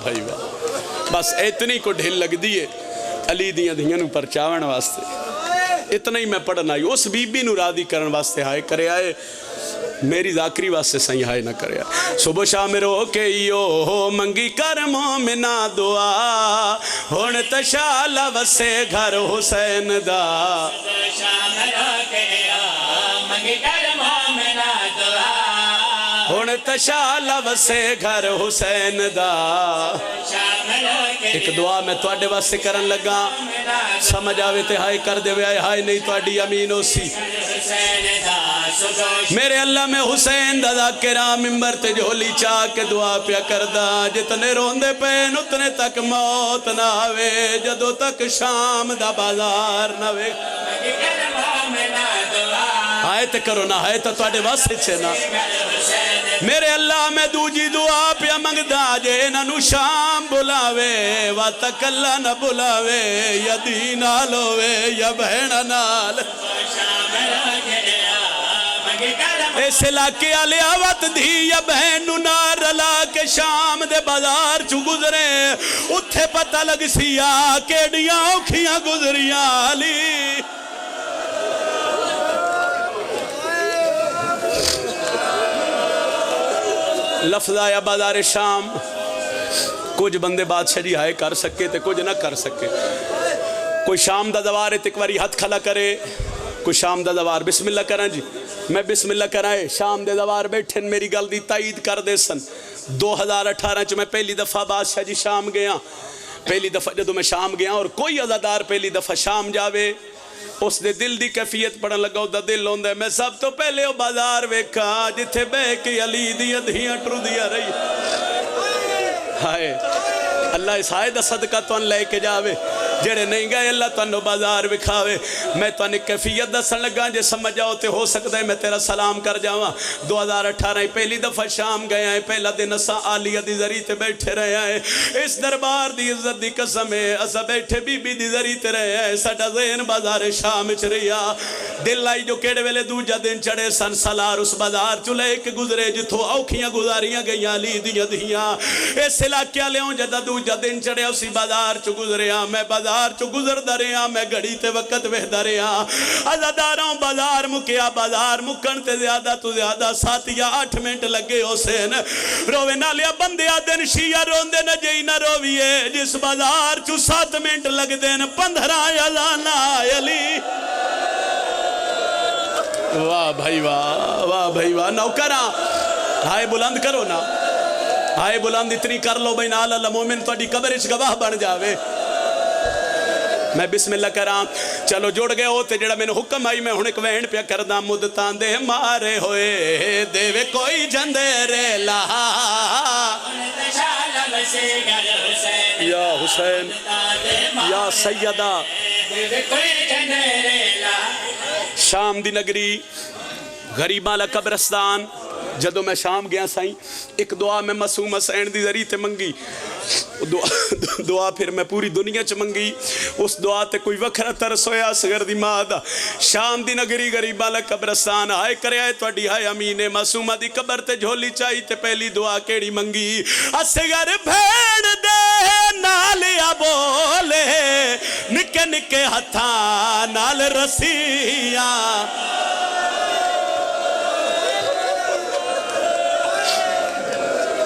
بھائی واہ بس اتنی کو ڈھل لگ دیئے علی دیاں دیاں نو پرچاون واسطے اتنا ہی میں پڑھنا آئی اس بی بی نو راضی کرن واسطے ہائے کرے آئے میری ذاکری واسطے صحیح ہائے نہ کرے آئے صبح شام رو کے یو منگی کر مومنہ دعا ہون تشالہ وسے گھر حسین دا صبح شام رو کے یو منگی کر مومنہ دعا ہون تشالہ وسے گھر حسین دا ایک دعا میں توڑے واسطے کرن لگا سمجھ آوے تے ہائے کر دے وے ہائے نہیں توڑی امین ہو سی میرے اللہ میں حسین دا ذاکرہ ممبر تے جھولی چاہ کے دعا پیا کردہ جتنے روندے پین اتنے تک موت نہ آوے جدو تک شام دا بازار نہ وے ہائے تے کرو نہ ہائے تا توڑے واسطے چھنا میرے اللہ میں دوجی دعا پیا منگدہ جے ننو شام بلاوے واتک اللہ نہ بلاوے یا دین آلوے یا بہن نال اس علاقے آلے آوات دی یا بہن نار رلا کے شام دے بازار چو گزرے اتھے پتہ لگ سیا کیڑیاں اوکھیاں گزریاں آلی لفظ آیا بازار شام کچھ بندے بادشاہ جی ہائے کر سکے تے کچھ نہ کر سکے کوئی شام دا دوار ہے تکواری ہاتھ کھلا کرے کوئی شام دا دوار بسم اللہ کریں جی میں بسم اللہ کرائے شام دے دوار بیٹھن میری گل دی تائید کر دے سن 2018 چ میں پہلی دفعہ بادشاہ جی شام گیا پہلی دفعہ جدو میں شام گیا اور کوئی عزادار پہلی دفعہ شام جاوے اس دے دل دی کیفیت پڑھن لگا دا دل ہوندہ ہے میں سب تو پہلے وہ بازار ویکھا جتھے بے کے علی دیاں دھیاں ٹرو دیا رہی ہائے اللہ اس آئے دا صدقہ تو ان لے کے جاوے جڑے نہیں گئے اللہ تو انہوں بازار بکھاوے میں تو انہیں کیفیت دسن لگا جے سمجھ جاؤ تے ہو سکتا ہے میں تیرا سلام کر جاواں 2018 پہلی دفعہ شام گیا ہے پہلا دن اسا آلیہ دی ذریع تے بیٹھے رہے ہیں اس دربار دی عزت دی قسم ہے اسا بیٹھے بی بی دی ذریع تے رہے ہیں ساڑھا ذہن بازار شام چ رہیا دل لائی جو کیڑے ویلے دوجہ دن چڑے سن سالار اس بازار چلے ایک گزرے جتھو اوکھیاں گزاریاں گئیاں لی دیاں دیاں اس علاقے لے ہوں جدہ دوجہ دن چڑے اسی بازار چ گزریا میں بازار چو گزر دریا میں گھڑی تے وقت وہ دریا عزاداراں بازار مکیا بازار مکن تے زیادہ تو زیادہ 7 یا 8 منٹ لگے حسین روے نہ لیا بندیا دن شیعہ روندے نہ جئی نہ رویے جس بازار چو 7 منٹ لگ دین 15 یا لانا علی واہ بھائی واہ بھائی واہ نوکراں ہائے بلند کرو نا ہائے بلند اتنی کر لو بھائی نال اللہ مومن تو اڈی قبر اچ گواہ بن جاوے میں بسم اللہ کرام چلو جوڑ گئے ہوتے جڑا میں نے حکم آئی میں ہن ایک وین پیا کردہ مدتان دے مارے ہوئے دیوے کوئی جندے ریلا یا حسین یا سیدہ شام دی نگری غریباں لا قبرستان جدو میں شام گیا سائیں ایک دعا میں معصوم حسین دی ذریعے تے منگی دعا پھر میں پوری دنیا چ منگی اس دعا تے کوئی وکھرا ترس ہویا اصغر دی ماں شام دی نگری غریباں لا قبرستان ہائے کرے آئے توڑی ہائے امین معصومہ دی قبر تے جھولی چاہی تے پہلی دعا کیڑی منگی اصغر بھیڑ دے نالیا بولے نکے نکے ہتھاں نال رسیاں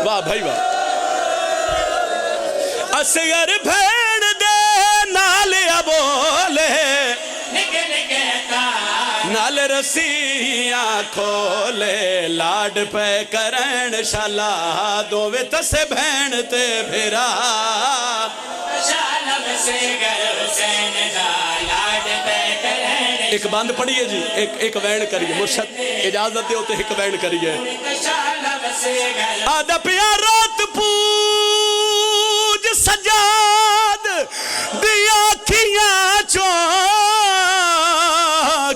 واہ بھائی واہ اصغر بھیڑ دے نالیا بولے نال رسیاں کھولے لاڈ پہ کرن شالا دووے تسے بھین تے بھیرا ایک باند پڑھئے جی ایک وین کریے مرشد اجازت دے ہوتے ایک وین کریے آدھا پیا رات پوج سجاد دیا کھیاں چو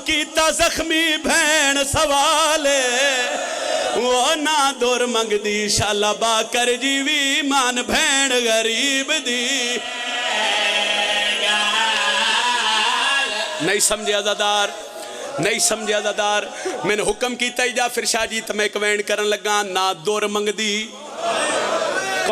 کیتا زخمی بھین سوالے وہ نا دور منگ دی شالا با کر جیوی مان بھین غریب دی نہیں سمجھے عزادار نہیں سمجھے عزادار میں نے حکم کیتا ہی جا پھر شاہ جی تو میں ایک وین کرن لگا نا دور منگ دی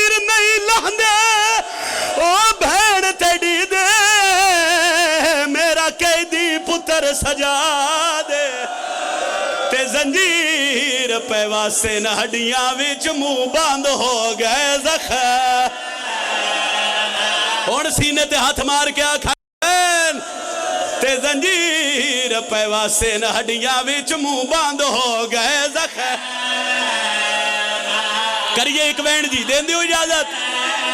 زنجیر نہیں لاندے او بھین تیڑی دے میرا قیدی پتر سجا دے تے زنجیر پہ واسے نہ ہڈیاں وچ منہ باندھ ہو گئے زخم ہن سینے تے ہاتھ مار کے آکھن تے زنجیر پہ واسے نہ ہڈیاں وچ منہ باندھ ہو گئے زخم کریے ایک وین جی دین دیو اجازت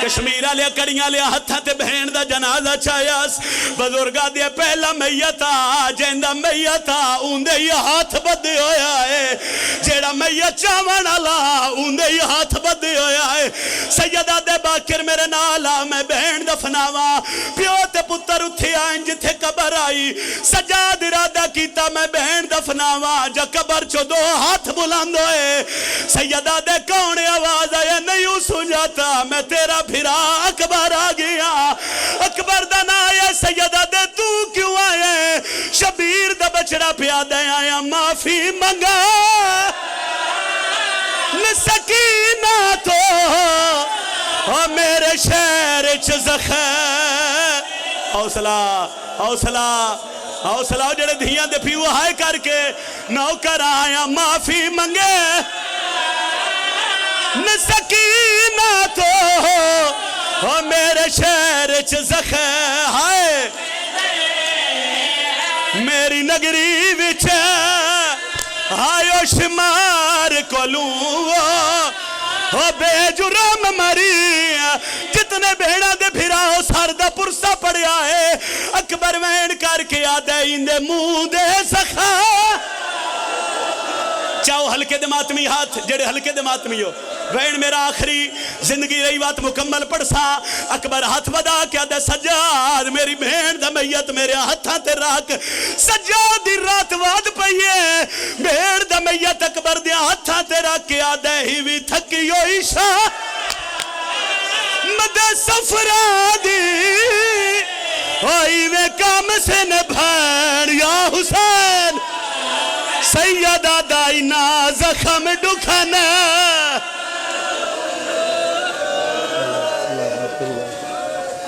کشمیرہ لیا کڑیاں لیا ہتھاں تے بہن دا جنازہ چاہیاس بزرگا دیا پہلا میتا جیندہ میتا اوندے یہ ہاتھ بدے ہویا ہے جیڑا میت چاوان اللہ اوندے یہ ہاتھ بدے ہویا ہے سیدہ دے باکر میرے نالا میں بہن دفناوا پیو تے پتر اتھی آئیں جتھے قبر آئی سجاد ارادہ کیتا میں بہن دفناوا جا قبر چو دو ہاتھ بلند ہوئے سیدہ دے کون آواز آیا نہیں سجاتا میں تیرا پھرا اکبر آ گیا اکبر دن آیا سیدہ دے تو کیوں آئے شبیر دا بچڑا پیادہ آیا معافی منگا سکینہ تو میرے شہر زخم حوصلہ حوصلہ حوصلہ جڑے دھیاں دے پیو ہائے کر کے نوکر آیا معافی منگے سکینہ تو میرے شہر زخم ہائے میری نگری وچ آئیو شمار کولوں بے جرم مری جتنے بھیڑا دے پھرا ہو ساردہ پرسا پڑیا ہے اکبر وین کر کے آدھے اندے منہ دے زخم چاہو ہلکے دے ماتمی ہاتھ جڑے ہلکے دے ماتمی ہو وین میرا آخری زندگی رہی بات مکمل پڑسا اکبر ہاتھ بدا کیا دے سجاد میری بہن دا میت میرے ہاتھاں تے راک سجاد دی رات واد پئیے بہن دا میت اکبر دے ہاتھاں تے راک کیا دے ہی وی تھکیو عشاء مدے سفرہ دی ہوئی وے کام سے نبھین یا حسین سیدہ دائنا زخم ڈکھن